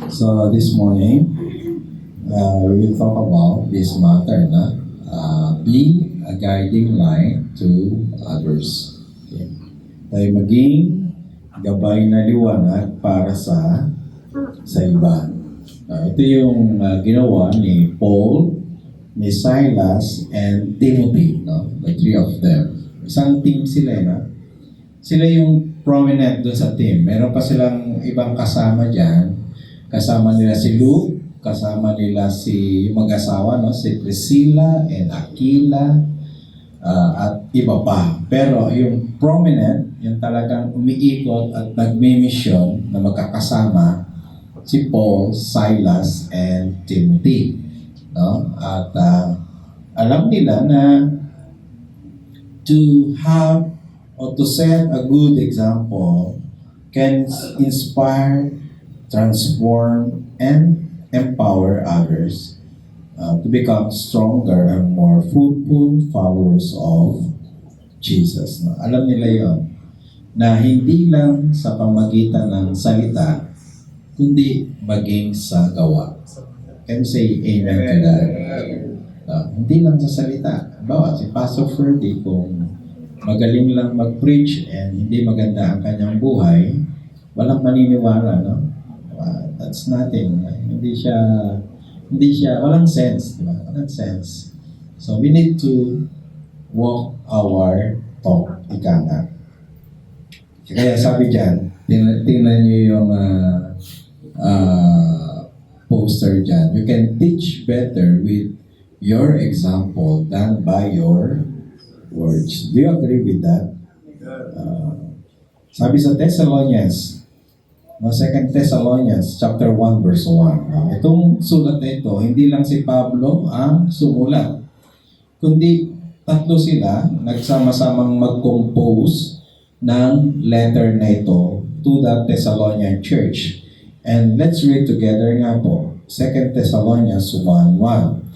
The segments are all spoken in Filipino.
So this morning, we will talk about this matter na being a guiding light to others. Okay. Tayo maging gabay na liwanag para sa iba. Ito yung ginawa ni Paul, ni Silas, and Timothy, no? The three of them. Isang team sila, no? Sila yung prominent doon sa team. Meron pa silang ibang kasama dyan. Kasama nila si Luke, kasama nila yung mag-asawa, no? Si Priscilla and Aquila, at iba pa. Pero yung prominent, yung talagang umiikot at nagmi-mission na magkakasama, si Paul, Silas, and Timothy. No? At alam nila na to have or to set a good example can inspire, transform, and empower others to become stronger and more fruitful followers of Jesus. No? Alam nila yon na hindi lang sa pamagitan ng salita, kundi maging sa gawa. Can you say amen to that? Hindi lang sa salita. Bawa, si Pastor Ferdy, kung magaling lang mag-preach and hindi maganda ang kanyang buhay, walang maniniwala, no? That's nothing. Hindi siya, walang sense, di ba? Walang sense. So, we need to walk our talk, ika nga. Kaya sabi dyan, tingnan niyo yung poster dyan. You can teach better with your example than by your words. Do you agree with that? Sabi sa Thessalonians, 2 Thessalonians chapter 1 verse 1. Itong sulat na ito, hindi lang si Pablo ang sumulat, kundi tatlo sila nagsama-samang mag-compose ng letter na ito to the Thessalonian church. And let's read together nga po, 2 Thessalonians 1:1.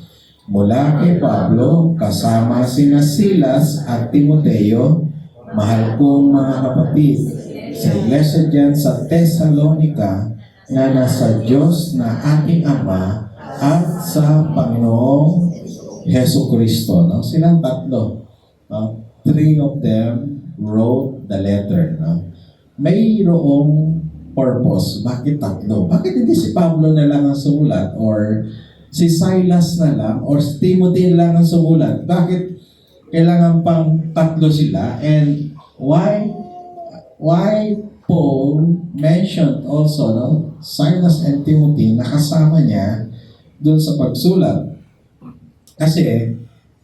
Mula kay Pablo, kasama sina Silas at Timoteo, mahal kong mga kapatid, sa iglesia dyan sa Thessalonica na nasa Diyos na ating Ama at sa Panginoong Heso Kristo. No? Silang tatlo. No? Three of them wrote the letter. No? Mayroong purpose. Bakit tatlo? Bakit hindi si Pablo na lang ang sumulat or si Silas na lang or si Timothy lang ang sumulat? Bakit kailangan pang tatlo sila? And why Paul mentioned also, no, Silas and Timothy nakasama niya doon sa pagsulat? Kasi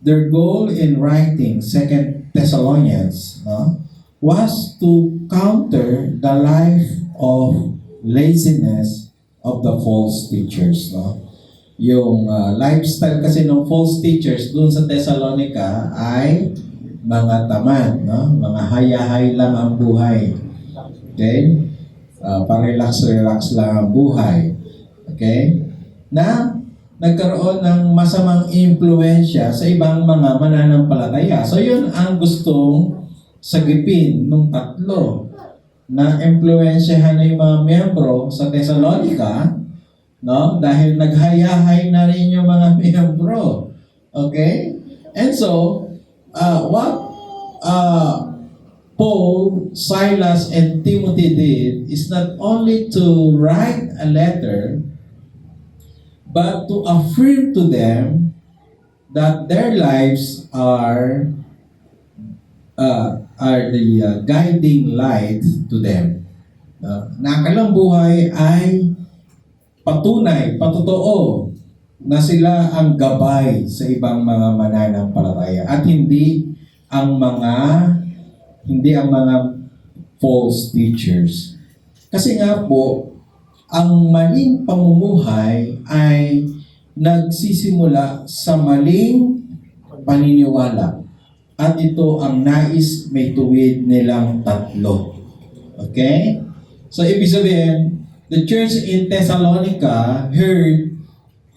their goal in writing 2 Thessalonians, no, was to counter the life of laziness of the false teachers. No? Yung lifestyle kasi ng false teachers doon sa Thessalonica ay mga tamad, no? Mga hayahay lang ang buhay. Okay? Pa-relax lang ang buhay. Okay? Na nagkaroon ng masamang impluensya sa ibang mga mananampalataya. So yun ang gustong sagipin ng tatlo, na impluensyahan na yung mga miyembro sa Thessalonica, no? Dahil naghayahay na rin yung mga miyembro. Okay? And so, what Paul, Silas, and Timothy did is not only to write a letter, but to affirm to them that their lives are the guiding light to them. Na kanilang buhay ay patunay, patotoo na sila ang gabay sa ibang mga mananampalataya at hindi ang mga false teachers. Kasi nga po, ang maling pamumuhay ay nagsisimula sa maling paniniwala. At ito ang nais may tuwid nilang tatlo. Okay? So, ibig sabihin, the church in Thessalonica heard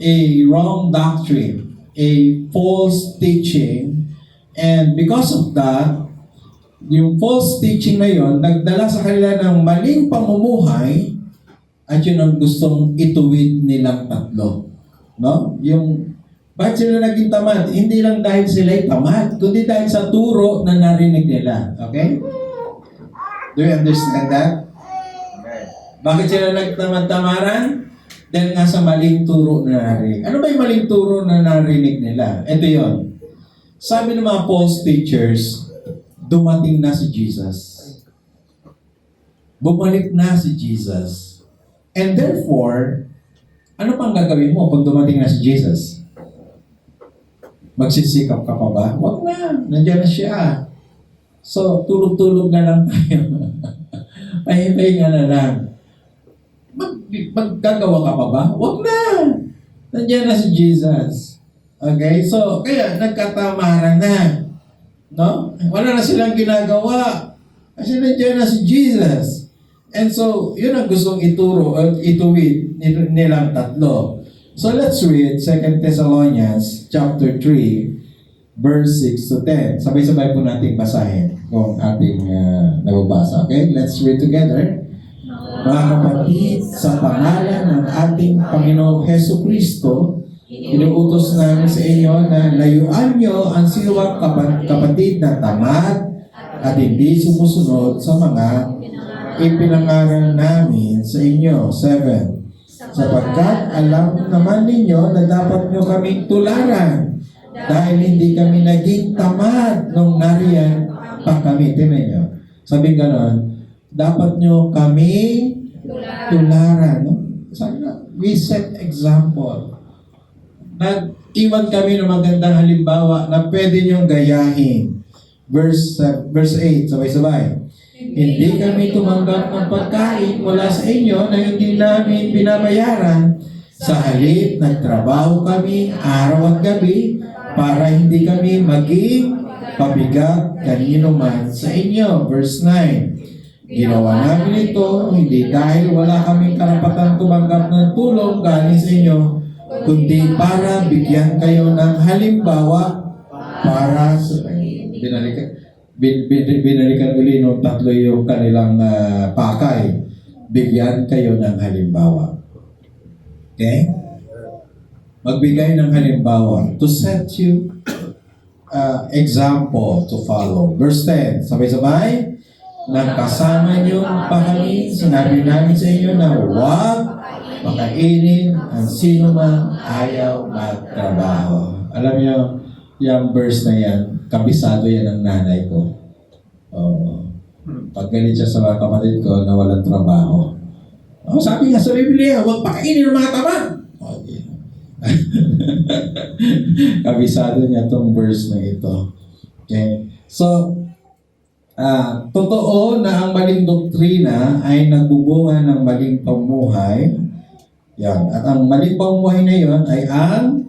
a wrong doctrine, a false teaching, and because of that, yung false teaching na yon nagdala sa kanila ng maling pamumuhay At yun ang gustong ituwid nilang tatlo. No? Yung, bakit sila naging tamad? Hindi lang dahil sila'y tamad, kundi dahil sa turo na narinig nila. Okay? Do you understand that? Bakit sila nagtamad-tamaran? Dahil nga sa maling turo na narinig. Ano ba yung maling turo na narinig nila? Ito yon. Sabi ng mga false teachers, dumating na si Jesus. Bumalik na si Jesus. And therefore, ano pang gagawin mo kung dumating na si Jesus? Magsisikap ka pa ba? Wag na. Nandiyan na siya. So, tulog-tulog na lang tayo. Pahipahinga na lang. Maggagawa ka pa ba? Wag na. Nandiyan na si Jesus. Okay? So, kaya nagkatamaran na. No? Wala na silang ginagawa. Kasi nandiyan na si Jesus. And so, yun ang gustong ituro at ituwid nilang tatlo. So, let's read 2 Thessalonians chapter 3, verse 6 to 10. Sabay-sabay po natin basahin kung ating nababasa. Okay? Let's read together. Mga kapatid, sa pangalan ng ating Panginoong Heso Kristo, inuutos namin sa inyo na layuan nyo ang siwang kapatid na tamad at hindi sumusunod sa mga ipinangaral namin sa inyo. 7. Sapagkat alam naman ninyo na dapat nyo kaming tularan dahil hindi kami naging tamad nung nariyan pa kami. Tingnan nyo. Sabi ganon, dapat nyo kaming tularan. No? Sabi na, we set example. Nag-iwan kami ng magandang halimbawa na pwede nyong gayahin. Verse 8, sabay-sabay. Hindi kami tumanggap ng pagkain mula sa inyo na hindi namin binabayaran. Sa halip, nagtrabaho kami araw at gabi para hindi kami maging pabigat kanino man sa inyo. Verse 9. Ginawa namin ito hindi dahil wala kaming karapatan tumanggap ng tulong galing sa inyo, kundi para bigyan kayo ng halimbawa para sa binalikan uli nung tatlo yung kanilang pakay. Bigyan kayo ng halimbawa. Okay? Magbigay ng halimbawa to set you example to follow. Verse 10, sabay-sabay. Nagkasama niyo pa kami, sinabi namin sa inyo na huwag makainin ang sino mang ayaw magtrabaho. Alam niyo, yung verse na yan, kabisado yan ng nanay ko. Pag galit siya sa mga kapatid ko na walang trabaho. Sabi nga sa Biblia, huwag pakainin ng mga tamad. Okay. Kabisado niya itong verse na ito. Okay. So, totoo na ang maling doktrina ay nagbubunga ng maling pamuhay. Yan. At ang maling pamuhay na yon ay ang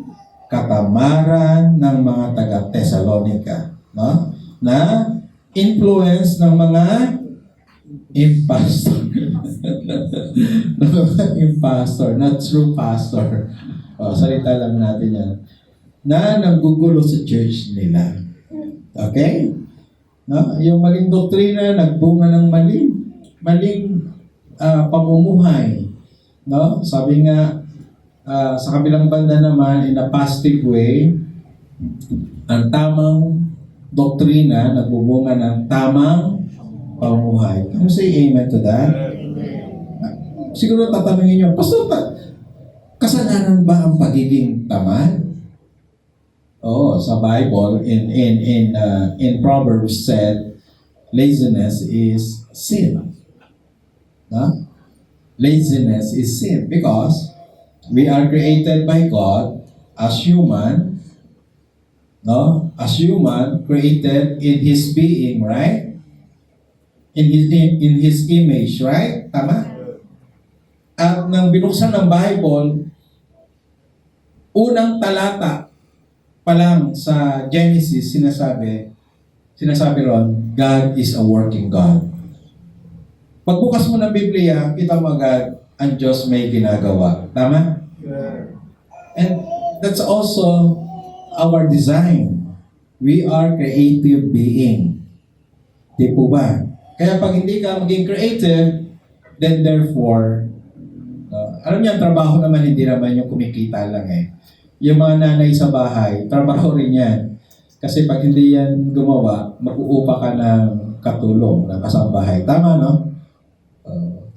katamaran ng mga taga-Thessalonica, no? Na influence ng mga impostor. Impostor, not true pastor. Salita lang natin yan. Na naggugulo sa church nila. Okay? No? Yung maling doktrina, nagbunga ng maling pamumuhay. No? Sabi nga, sa kabilang banda naman, in a positive way, ang tamang doktrina nagbubunga ng tamang pamumuhay. Can you say amen to that? Siguro tatanungin nyo, Pastor, kasalanan ba ang pagiging tamad? Oo, sa Bible, in Proverbs said, laziness is sin. No? Laziness is sin because we are created by God as human, no? As human, created in His being, right? In His image, right? Tama? At nang binuksan ng Bible, unang talata pa lang sa Genesis, sinasabi ron, God is a working God. Pagbukas mo ng Biblia, kita mo agad, ang Diyos may ginagawa. Tama? Yeah. And that's also our design. We are creative being. Di po ba? Kaya pag hindi ka maging creative, then therefore, alam niyo, ang trabaho naman hindi naman yung kumikita lang eh. Yung mga nanay sa bahay, trabaho rin yan. Kasi pag hindi yan gumawa, mag-uupa ka ng katulong na kasambahay. Tama, no?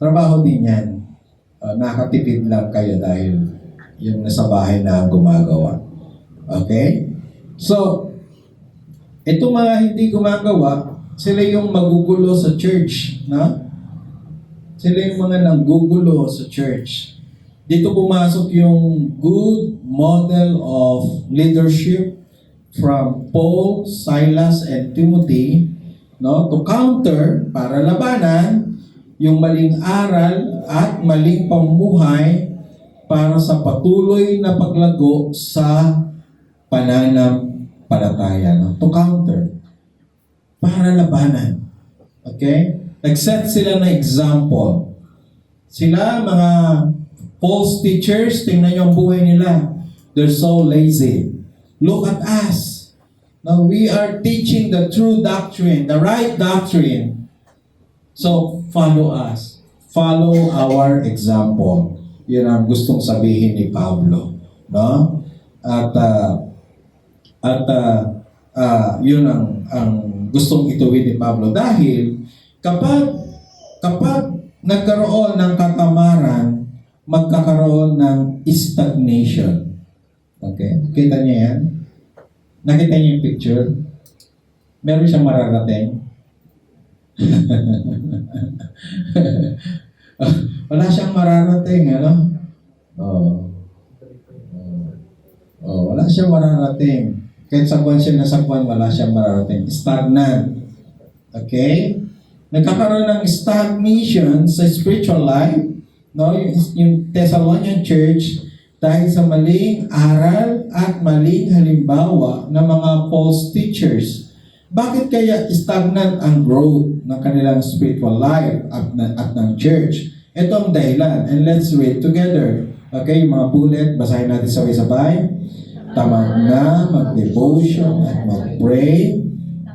Trabaho din yan. Nakatipid lang kayo dahil yung nasa bahay na ang gumagawa. Okay? So, itong mga hindi gumagawa, sila yung magugulo sa church. No? Sila yung mga nanggugulo sa church. Dito pumasok yung good model of leadership from Paul, Silas, and Timothy, no, to counter, para labanan, yung maling aral at maling pamumuhay para sa patuloy na paglago sa pananampalataya. No? To counter. Para labanan. Okay? Nag-set sila ng example. Sila, mga false teachers, tingnan niyo ang buhay nila. They're so lazy. Look at us. Now, we are teaching the true doctrine, the right doctrine. So, follow us. Follow our example. Yun ang gustong sabihin ni Pablo. No? At yun ang gustong ituwid ni Pablo. Dahil, kapag nagkaroon ng katamaran, magkakaroon ng stagnation. Okay? Kita niyo yan? Nakita niyo yung picture? Meron siyang mararating? Wala siyang mararating, ano? Wala siyang mararating. Kahit sa buwan siya nasa buwan, wala siyang mararating. Stagnant. Okay? Nagkakaroon ng stagnation sa spiritual life. No? Yung Thessalonian Church, dahil sa maling aral at maling halimbawa ng mga false teachers. Bakit kaya stagnant ang growth ng kanilang spiritual life at ng church? Ito ang dahilan. And let's read together. Okay, yung mga bullet, basahin natin sabay-sabay. Tamad na mag-devotion at mag-pray.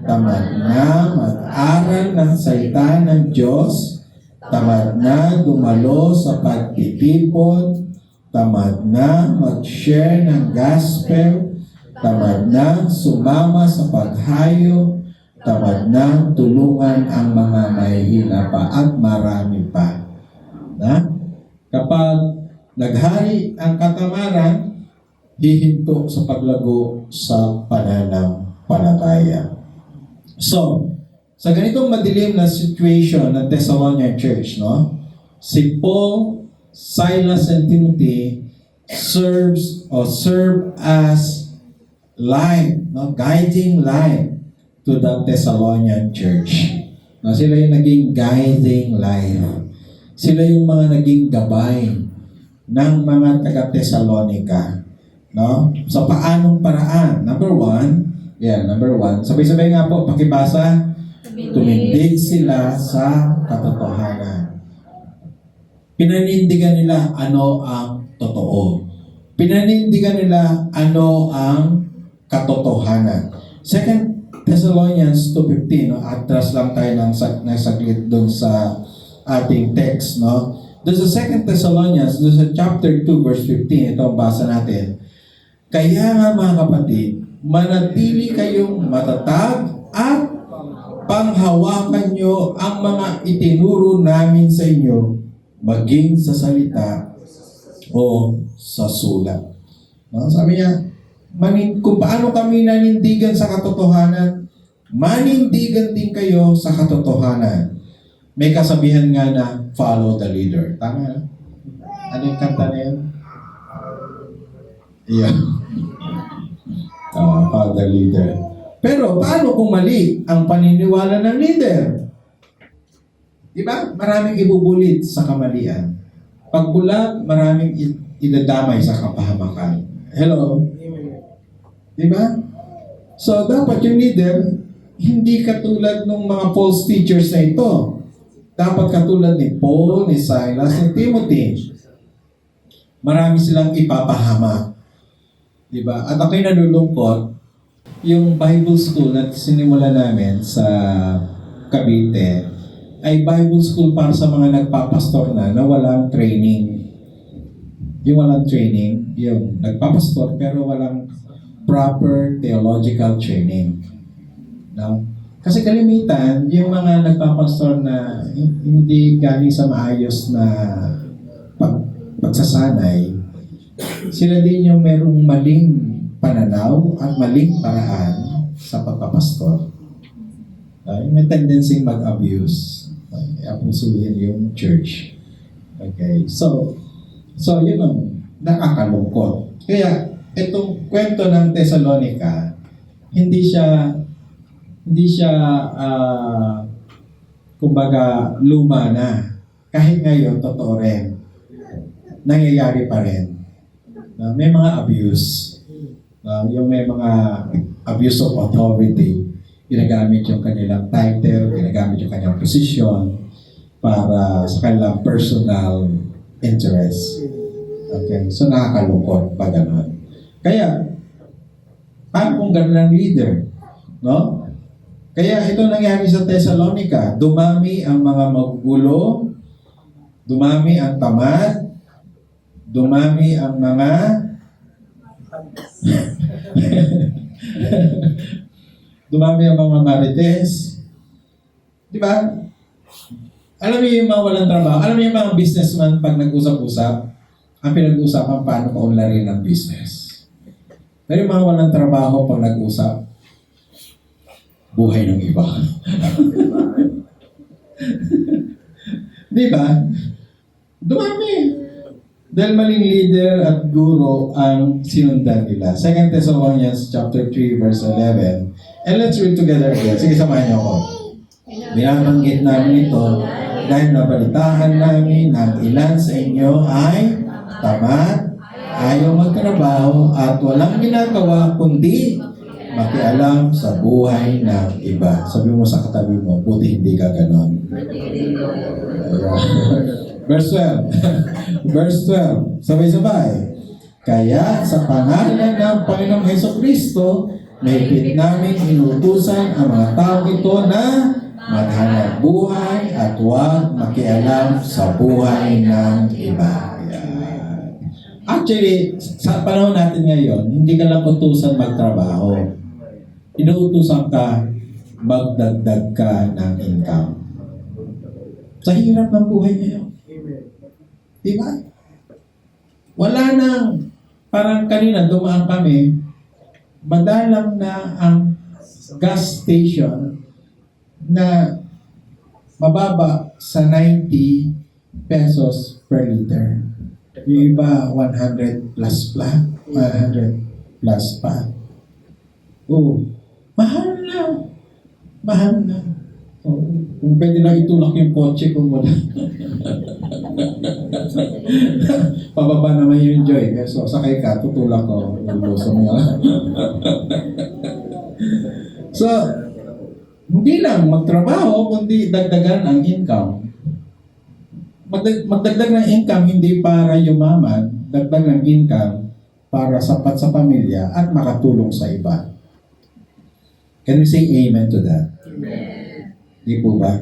Tamad na mag-aral ng salita ng Diyos. Tamad na dumalo sa pagtitipon. Tamad na mag-share ng gospel. Tamad na sumama sa paghayo. Tamad na tulungan ang mga mahihina pa at marami pa. Na? Kapag naghari ang katamaran, hihinto sa paglago sa pananampalataya. So, sa ganitong madilim na situation ng Thessalonian Church, no? Si Paul, Silas, and Timothy serve as light, no? Guiding light to the Thessalonian Church. No? Sila yung naging guiding light. Sila yung mga naging gabay ng mga taga-Thessalonica. No? Sa paanong paraan? Number one. Sabay-sabay nga po, pakibasa. Tumindig sila sa katotohanan. Pinanindigan nila ano ang totoo. Pinanindigan nila ano ang katotohanan. 2 Thessalonians 2:15, no? Atras lang tayo ng saglit doon sa ating text, no? Doon sa 2 Thessalonians, doon sa chapter 2 verse 15, ito ang basa natin. Kaya nga mga kapatid, manatili kayong matatag at panghawakan nyo ang mga itinuro namin sa inyo, maging sa salita o sa sulat. No? Sabi niya, kung paano kami nanindigan sa katotohanan, manindigan din kayo sa katotohanan. May kasabihan nga na, follow the leader. Tama na? Ano yung kanta na yun? Yeah. Follow the leader. Pero paano kung mali ang paniniwala ng leader? Diba? Maraming ibubulit sa kamalian. Pag bulag, maraming idadamay sa kapahamakan. Hello? Diba? So, dapat yung leader, hindi katulad ng mga false teachers na ito. Dapat katulad ni Paul, ni Silas, ni Timothy. Marami silang ipapahamak. Diba? At ako'y nalulungkot, yung Bible school na sinimula namin sa Cavite ay Bible school para sa mga nagpapastor na walang training. Yung walang training, yung nagpapastor pero walang proper theological training. No? Kasi kalimitan, yung mga nagpapastor na hindi galing sa maayos na pagsasanay, sila din yung merong maling pananaw at maling paraan sa pagpapastor. May tendency mag-abuse. Abusuhin yung church. Okay, so yun ang nakakalungkot. Kaya, itong kwento ng Thessalonica, hindi siya kumbaga luma na. Kahit ngayon, totoo rin. Nangyayari pa rin. May mga abuse. Yung may mga abuse of authority. Ginagamit yung kanilang title, ginagamit yung kanilang position para sa kanilang personal interest. Okay? So, nakakalungkot pa gano'n. Kaya, paano kung gano'n ang leader? No? Kaya ito nangyari sa Thessalonica. Dumami ang mga magugulo, dumami ang tamad, dumami ang mga dumami ang mga marites. Di ba? Alam niyo yung mga walang trabaho? Alam niyo yung mga businessman pag nag-usap-usap, ang pinag-uusapan paano paunlarin ang business. Pero yung mga walang trabaho pag nag-usap, buhay ng iba. Di ba? Dumami. Dahil maling leader at guro ang sinundan nila. 2 Thessalonians chapter 3 verse 11. And let's read together again. Sige, samahan niyo ako. Binabanggit namin ito dahil nabalitaan namin na ilan sa inyo ay tamad, ayaw magtrabaho at walang ginagawa kundi makialam sa buhay ng iba. Sabi mo sa katabi mo, buti hindi ka ganon. Verse 12. Verse 12. Sabay-sabay. Kaya sa pangalan ng Panginoong Hesukristo, mahigpit namin inutusan ang mga tao ito na maghanap buhay at huwag makialam sa buhay ng iba. Actually, sa panahon natin ngayon, hindi ka lang utusan magtrabaho. Inuutusan ka, magdagdag ka ng income. Sa hirap ng buhay ngayon. Diba? Wala nang, parang kanina dumaan kami, madalang na ang gas station na mababa sa 90 pesos per liter. Yung iba, 100 plus pa. 100 plus pa. Oh, mahal na. Mahal na. Oh, kung pwede lang itulak yung kotse kung wala. Pababa naman yung joy. So, sakay ka, tutulak ko. So, hindi lang magtrabaho, kundi dagdagan ang income. Magdagdag ng income hindi para yumaman, dagdag ng income para sapat sa pamilya at makatulong sa iba. Can we say amen to that? Amen. Di po ba?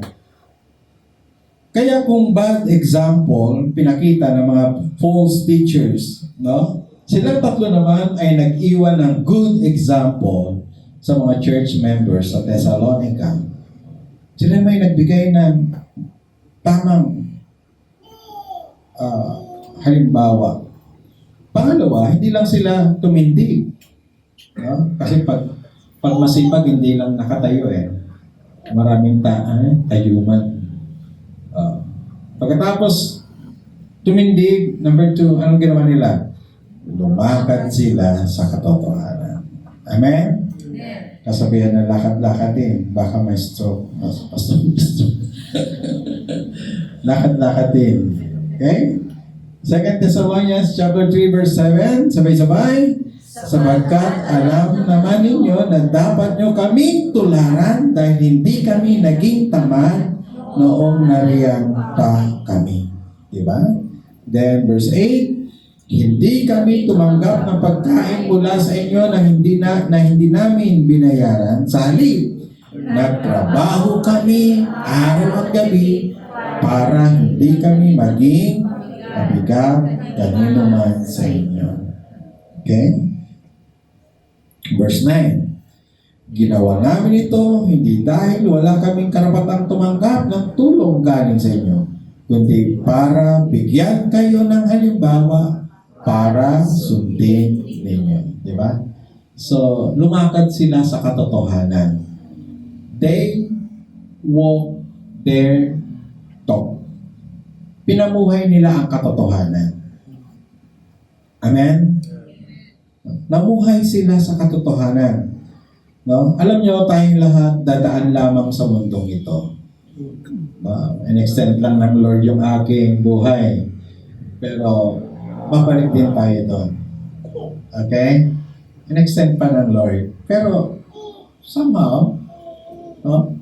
Kaya kung bad example, pinakita ng mga false teachers, no? Silang tatlo naman ay nag-iwan ng good example sa mga church members sa Thessalonica. Sila may nagbigay ng tamang halimbawa. Pangalawa, hindi lang sila tumindig. No? Kasi pag masipag, hindi lang nakatayo eh. Maraming tayuman. Pagkatapos tumindig, number 2, anong ginawa nila? Lumakad sila sa katotohanan. Amen? Kasabihan na lakad-lakadin, baka may stroke. Lakad-lakadin. Okay? 2 Thessalonians chapter 3 verse 7, sabay-sabay. Sapagkat alam naman ninyo na dapat nyo kaming tularan dahil hindi kami naging tamad noong nariyan pa kami. Diba? Then verse 8, hindi kami tumanggap ng pagkain mula sa inyo na hindi namin binayaran. Sa halip, nagtrabaho kami araw at gabi para hindi kami maging mabigat kanino man sa inyo. Okay? Verse 9. Ginawa namin ito hindi dahil wala kaming karapatang tumanggap ng tulong galing sa inyo, kundi para bigyan kayo ng halimbawa para sundin ninyo. Di ba? So, lumakad sila sa katotohanan. They walk their talk. Pinamuhay nila ang katotohanan. Amen? Namuhay sila sa katotohanan. No? Alam niyo, tayong lahat dadaan lamang sa mundong ito. In-extend lang ng Lord yung aking buhay. Pero, mabalik din tayo doon. Okay? In-extend pa ng Lord. Pero, somehow, no?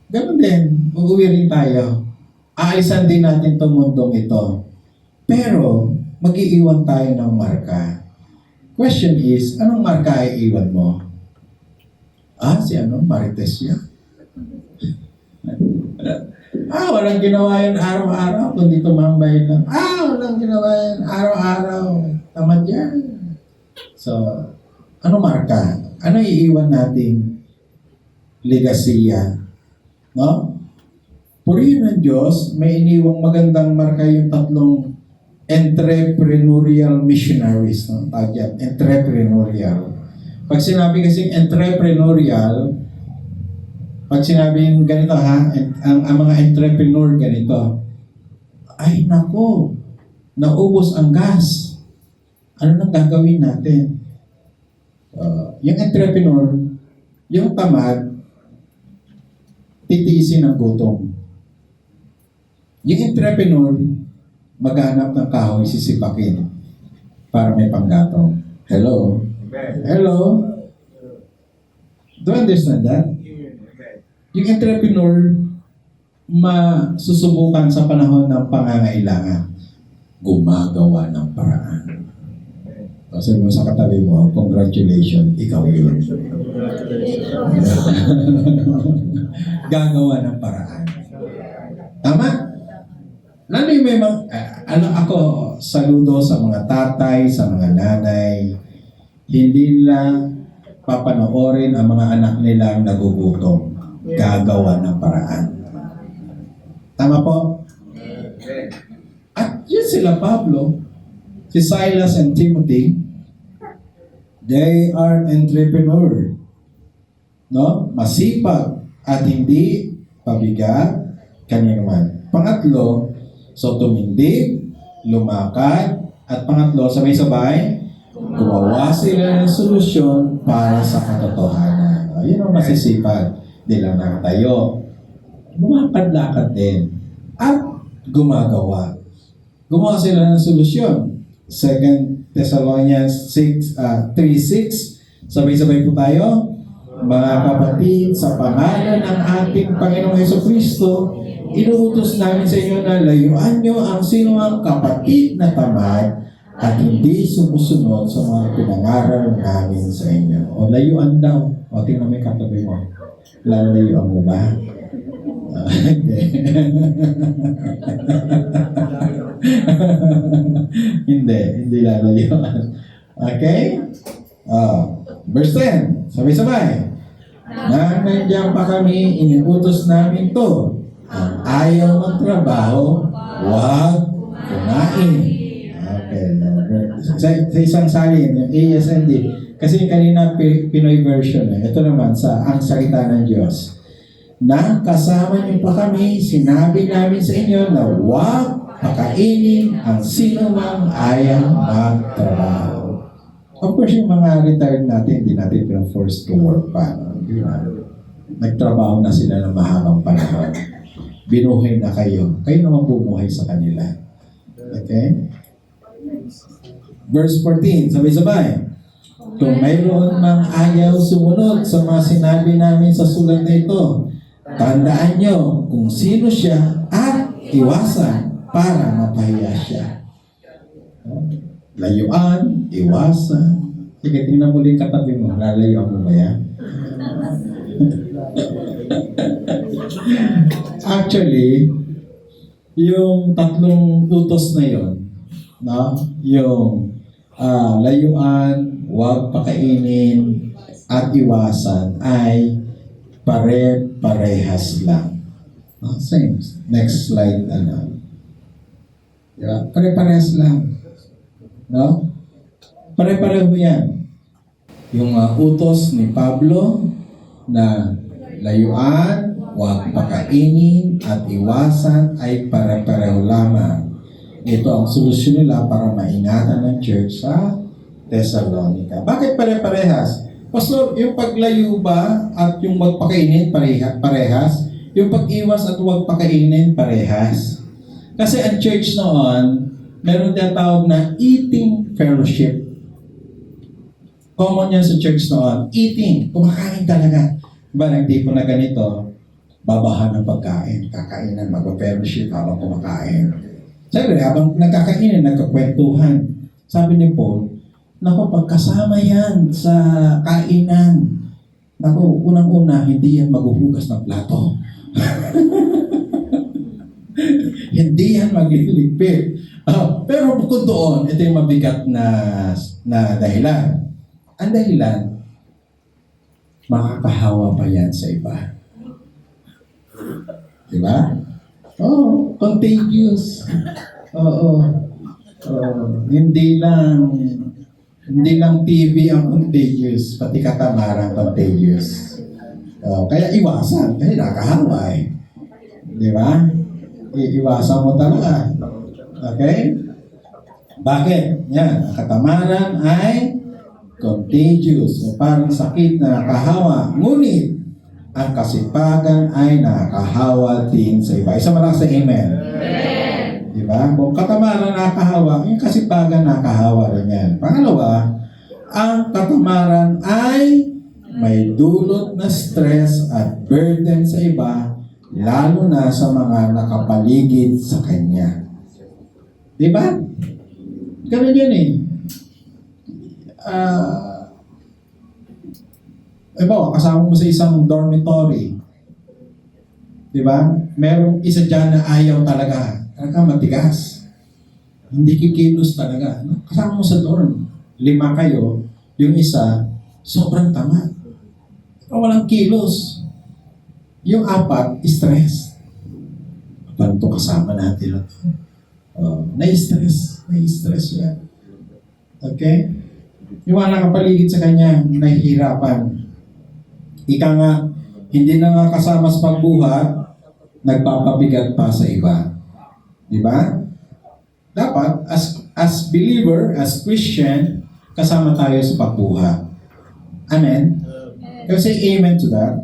Ganun din, uuwi rin tayo. Aalisan din natin itong mundong ito. Pero, mag-iiwan tayo ng marka. Question is, anong marka ay iwan mo? Si Marites yan. Walang ginawa yan araw-araw, kundi tumambay lang. Walang ginawa yan araw-araw. Tamad yan. So, ano marka? Ano iiwan nating legasiya? No? Purihin ng Diyos, may iniwang magandang marka yung tatlong entrepreneurial missionaries. No? Tawag yan, entrepreneurial. Pag sinabi kasing entrepreneurial, pag sinabing ganito ang mga entrepreneur ganito, ay nako, naubos ang gas. Ano nang gagawin natin? Yung entrepreneur, yung tamad, titiisin ang gutom. Yung entrepreneur, maghanap ng kahoy, sisipakin para may panggatong. Hello? Hello? Do you understand that? Yung entrepreneur, masusubukan sa panahon ng pangangailangan, gumagawa ng paraan. Kasi mo sa katabi mo, congratulations, ikaw yun. Gagawa ng paraan. Tama? Lalo yung may ako, saludo sa mga tatay, sa mga nanay, hindi nila papanoorin ang mga anak nilang nagugutom. Gagawa ng paraan. Tama po? At yun sila Pablo, si Silas and Timothy, they are entrepreneur. No? Masipag at hindi pabigat kanino man. Pangatlo, so tumindig, lumakad, at pangatlo, sabay-sabay, gumawa sila ng solusyon para sa katotohanan. Yun ang masisipag. Di lang nakatayo. Lumakad-lakad din. At gumagawa. Gumawa sila ng solusyon. 2 Thessalonians 3:6. Sabay-sabay po tayo. Mga kapatid, sa pangalan ng ating Panginoong Jesucristo, inuutos namin sa inyo na layuan nyo ang sinumang kapatid na tamad at hindi sumusunod sa mga pinangaral namin sa inyo. O layuan daw. O tingnan mo yung katabi mo. Lalayuan mo ba? Hindi. Hindi lalayuan. Okay? Verse 10. Sabay-sabay. Nang nandiyan pa kami, inuutos namin to. Ang ayaw magtrabaho, huwag kumain. Okay. Sa isang salin, yung ASND, kasi kanina Pinoy version. Ito naman ang salita ng Diyos. Nang kasama niyo pa kami, sinabi namin sa inyo na huwag pakainin ang sino mang ayaw magtrabaho. Of course, yung mga retired natin, hindi natin forced to work pa. Nagtrabaho na sila ng mahabang panahon. Binuhay na kayo. Kayo naman bumuhay sa kanila. Okay? Verse 14, sabay-sabay. Kung mayroon mang ayaw sumunod sa mga sinabi namin sa sulat na ito, tandaan nyo kung sino siya at iwasan para mapahiya siya. Layuan, iwasan. Sige, tingnan mo lang katabi mo. Lalayuan mo ba yan? Actually, yung tatlong utos na yon, no? Yung layuan, huwag pakainin, at iwasan ay pare-parehas lang. Same. Next slide, Diba? Pare-parehas lang. No? Pare-pareho yan. Yung utos ni Pablo na layuan, huwag pakainin at iwasan ay pare-pareho lamang. Ito ang solusyon nila para maingatan ng church sa Thessalonica. Bakit pare-parehas? Pastor, yung paglayo ba at yung magpakainin parehas? Yung pag-iwas at huwag pakainin parehas? Kasi ang church noon, meron tinatawag na eating fellowship. Common yan sa church noon. Eating. Kumakain talaga. Diba, nagtipon na ganito, babahan ng pagkain, kakainan, mag-fellowship habang kumakain. Siyempre, habang nagkakainin, nagkakwentuhan. Sabi ni Paul, naku, pagkasama yan sa kainan, naku, unang-una, hindi yan maghuhugas ng plato. Hindi yan magliligpit. Pero bukod doon, ito yung mabigat na dahilan. Ang dahilan, makakahawa pa yan sa iba. Diba? Contagious. Hindi lang TV ang contagious, pati katamaran contagious. Kaya iwasan, kasi nakahawa eh. Diba? Iiwasan mo talaga. Okay? Bakit? Yan, katamaran ay contagious. Parang sakit na nakahawa. Ngunit, ang kasipagan ay nakakahawa din sa iba. Isa malakas sa amen. Amen. Diba? Kung katamaran nakakahawa, yung kasipagan nakakahawa rin yan. Pangalawa, ang katamaran ay may dulot na stress at burden sa iba, lalo na sa mga nakapaligid sa kanya. Diba? Ganun yan eh. Kasama mo sa isang dormitory. Diba? Merong isa dyan na ayaw talaga. Talaga matigas. Hindi kikilos talaga. Kasama mo sa dorm. 5 kayo. Yung isa, sobrang tamad. Walang kilos. Yung 4, stress. Paano ito kasama natin? Na-stress. Na-stress yan. Okay? Yung mga nakapaligid sa kanya, nahihirapan. Ika nga, hindi na nga kasama sa pagbuhat, nagpapabigat pa sa iba. Diba? Dapat, as believer, as Christian, kasama tayo sa pagbuhat. Amen? Can you say amen to that?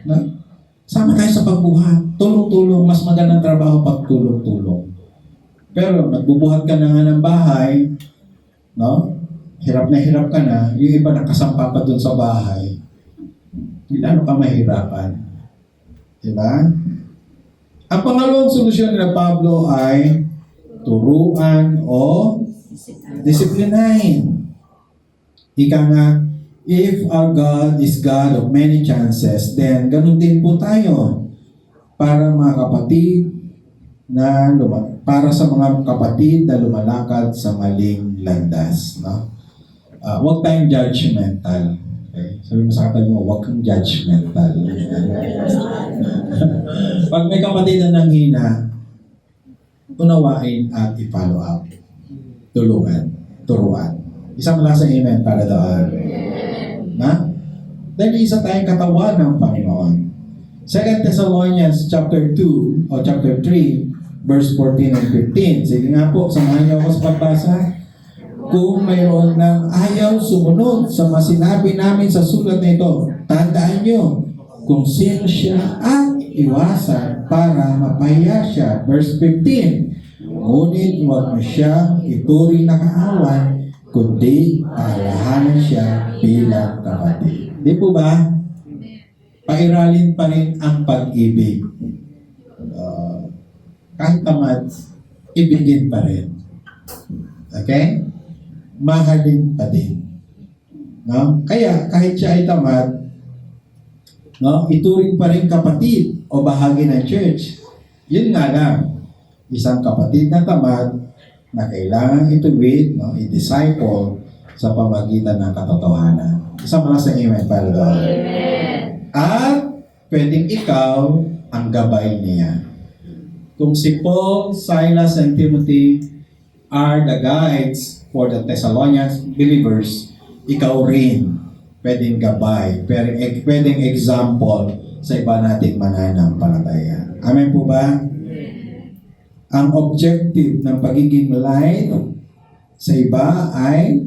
No? Sama tayo sa pagbuhat. Tulong-tulong. Mas magandang trabaho pag tulong-tulong. Pero nagbubuhat ka na nga ng bahay, no? Hirap ka na. Yung iba nakasampa pa dun sa bahay. Lalo ka mahirapan. Diba? Ang pangalawang solusyon ni Pablo ay turuan o disiplinahin. Ika nga, if our God is God of many chances, then ganun din po tayo para sa mga kapatid na lumalakad sa maling landas. No? Huwag tayong judgmental. Okay? Sabi mo sa kapatid mo, huwag kang judgmental. Pag may kapatid na nanghina, unawain at i-follow up. Turuan. Isang mula sa amen para doon. Na? Dahil isa tayong katawan ng Panginoon. 2 Thessalonians chapter 2 o chapter 3 verse 14 and 15. Sige nga po, samahan niyo ako sa pagbasa. Kung mayroon ng ayaw sumunod sa masinabi namin sa sulat na ito, tandaan niyo kung sino siya at iwasan para mapahiya siya. Verse 15. Ngunit huwag mo siya ituring na kaawan, kundi paalahanan siya bilang kapatid. Di po ba? Pairalin pa rin ang pag-ibig. Kahit tamad, ibigin pa rin. Okay? Mahalin pa din. No? Kaya, kahit siya ay tamad, no, ituring pa rin kapatid o bahagi ng church. Yun nga lang, isang kapatid na tamad, na kailangan ituwid, no, i-disciple sa pamagitan ng katotohanan. Isang malas na amen para doon. At pwedeng ikaw ang gabay niya. Kung si Paul, Silas, and Timothy are the guides for the Thessalonians believers, ikaw rin pwedeng gabay, pwedeng example sa iba nating mananampalataya. Amen po ba? Ang objective ng pagiging light sa iba ay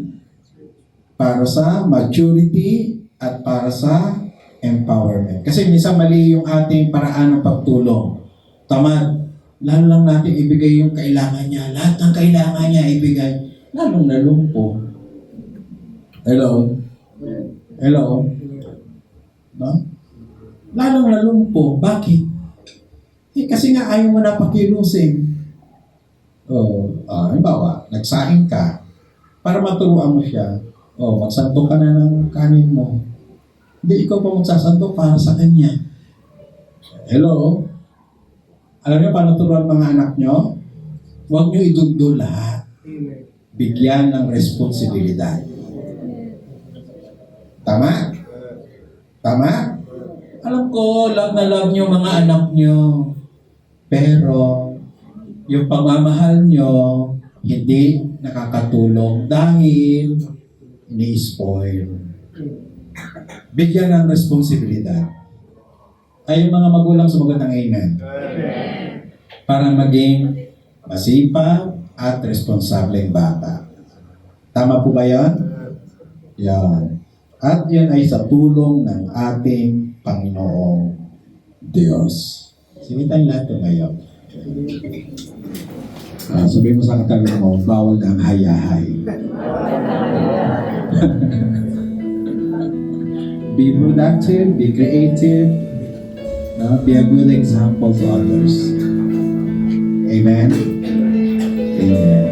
para sa maturity at para sa empowerment. Kasi minsan mali yung ating paraan ng pagtulong. Tamad. Lalo lang natin ibigay yung kailangan niya. Lahat ng kailangan niya ibigay. Lalong nalumpo. Hello? Hello? No? Lalong nalumpo. Bakit? Kasi nga ayaw mo na pakilusin. Halimbawa, nagsaing ka. Para maturuan mo siya. Magsanto ka na ng kanin mo. Hindi, ikaw pa magsasanto para sa kanya. Hello? Alam niyo paano turuan mga anak niyo? Huwag niyo idugdo lahat. Bigyan ng responsibilidad. Tama? Tama? Alam ko, love na love niyo mga anak niyo. Pero, yung pagmamahal niyo, hindi nakakatulong dahil ini-spoil. Bigyan ng responsibilidad. Ay yung mga magulang sumagot ng amen. Para maging masipag at responsableng bata. Tama po ba yan? Yan. At yan ay sa tulong ng ating Panginoong Diyos. Sige tayong lahat ito ngayon. Sabihin mo sa katabi mo, bawal na ang hayahay. Be productive, be creative, be a good example to others. Amen? Amen.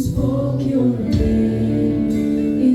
Spoke your name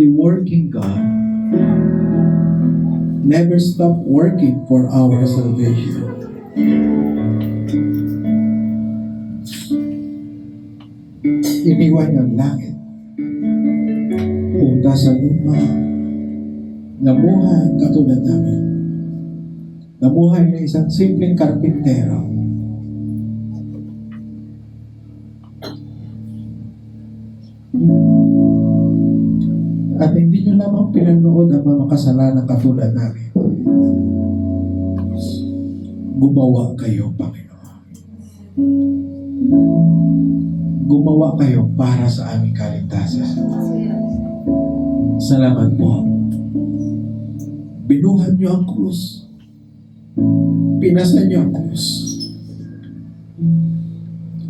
the working God never stop working for our salvation. Iniwan ang langit, punta sa lupa, namuhay katulad namin. Namuhay na isang simpleng karpintero. At hindi nyo lamang pinanood ang mga kasalanan katulad namin. Gumawa kayo, Panginoon. Gumawa kayo para sa aming kaligtasan. Salamat po. Binuhat niyo ang krus. Pinasan niyo ang krus.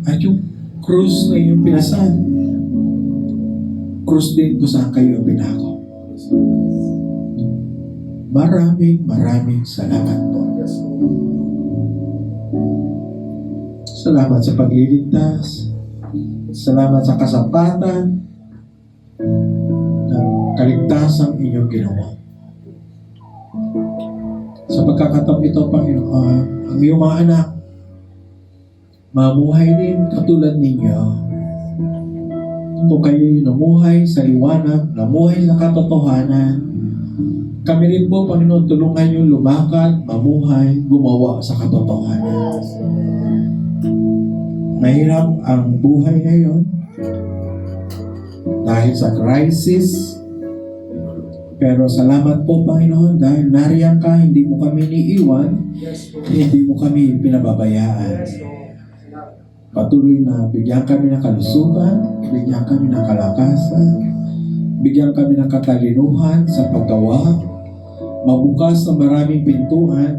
At yung krus na yung pinasan, krus din kung saan kayo pinako. Maraming salamat po. Salamat sa pagliligtas. Salamat sa kasapatan ng kaligtasang inyong ginawa. Sa pagkakataon ito, Panginoon, ang iyong mga anak, mamuhay din katulad ninyo. Kung kayo'y namuhay sa liwanag, namuhay sa katotohanan, kami rin po, Panginoon, tulungan niyo lumakad, mamuhay, gumawa sa katotohanan. Mahirap ang buhay ngayon dahil sa crisis. Pero salamat po, Panginoon, dahil nariyan ka, hindi mo kami niiwan, hindi mo kami pinababayaan. Patuloy na bigyan kami ng kalusugan, bigyan kami ng kalakasan, bigyan kami ng katalinuhan sa paggawa, mabukas ng maraming pintuan,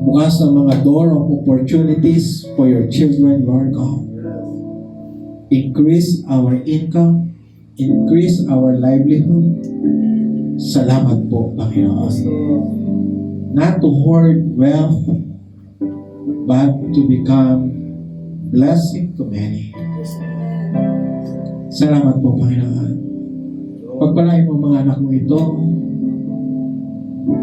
bukas ng mga door of opportunities for your children, Lord God. Increase our income, increase our livelihood. Salamat po, Panginoon. Not to hoard wealth, but to become blessing to many. Salamat po, Panginoon. Pagpalain mo mga anak mo ito,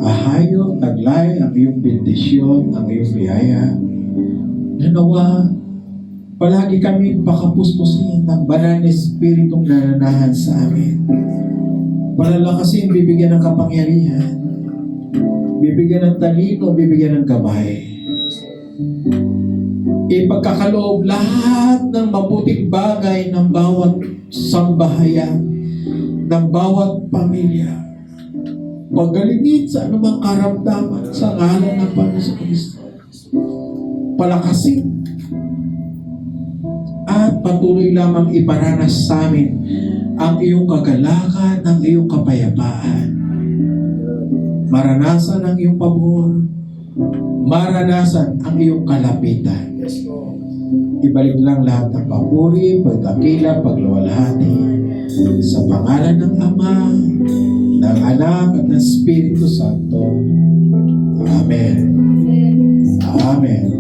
ahayo, taglay ang iyong bendisyon, ang iyong biyaya. Nanawa, palagi kami pakapuspusin ng banal na espiritong nananahan sa amin. Palalakasin, bibigyan ng kapangyarihan, bibigyan ng talino, bibigyan ng gabay. Ipagkakaloob lahat ng mabuting bagay ng bawat sambahayan, ng bawat pamilya. Pagalingin sa anumang karamdaman sa ngalan ng Panginoon Kristo. Palakasin at patuloy lamang iparanas sa amin ang iyong kagalakan, ang iyong kapayapaan. Maranasan ang iyong pabor, maranasan ang iyong kalapitan. Ibalik lang lahat ng papuri, pagkakila, pagluwalhati sa pangalan ng Ama, ng Anak at ng Espiritu Santo. Amen. Amen.